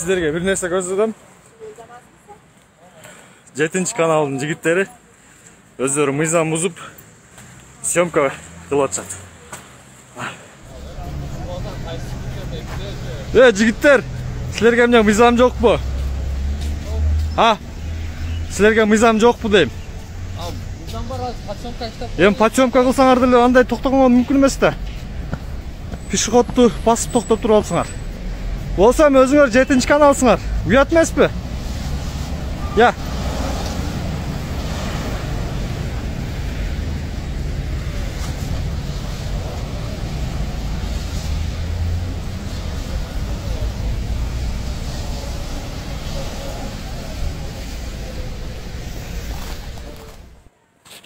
sizlerge bir nerse көрсөтөм. 7-каналдын жигиттери өздөрү мыйзам бузуп съемка кылып атышат. Жигиттер, силерге эмне мыйзам жокпу? Силерге мыйзам жокпу дейм. Мыйзам бар, подсъемка иштеп. Эми подсъемка кылсаңар деле андай токтогонго мүмкүн эмес да. Пешеходду басып токтоп туруп алсыңар. Болсо өзүңөр 7-каналсыңар. Уят эмеспи? Я.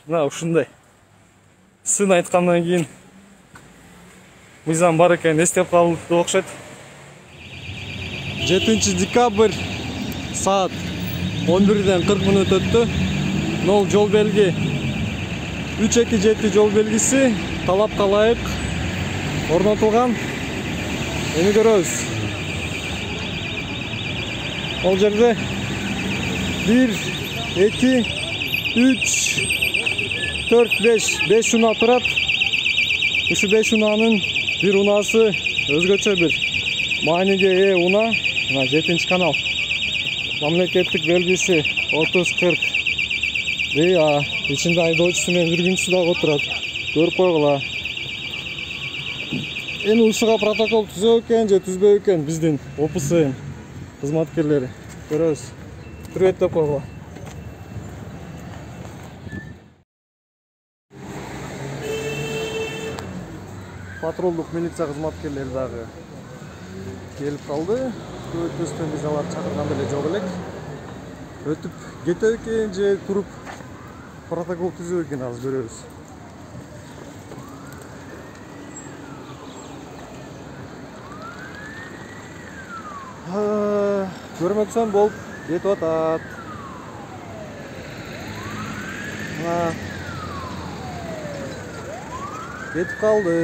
Мына ушундай. Сын айткандан кийин мыйзам бар экенин эстеп калды деп окшойт. 7 декабрь саат 11:40 өттү. Нол жол белги 327 жол белгиси талапка ылайык орнотулган. Эми көрөбүз. Ол жерде 1, 2, 3, 4, 5 уна турат. Ушу 5 унаанын bir unası özgöçe bir maaniге ээ уна. 7-канал. Мамлекеттик белгиси 30-40. İçinde айдоочусу менен жүргүнчүсү дагы отурат. Көрүп койгула. Эми ушуга протокол түзөбү экен же түзбөбү экен биздин ОПС кызматкерлери. Көрөбүз. Түрөттөп койгула. Патрулдук милиция кызматкерлери дагы келип калды. Өтпөстөн биз аларды чакырган деле жок элек. Өтүп кетеби экен же туруп протокол түзөбү экен азыр көрөбүз. Көрмөксөн болуп кетип атат. Кетип калды.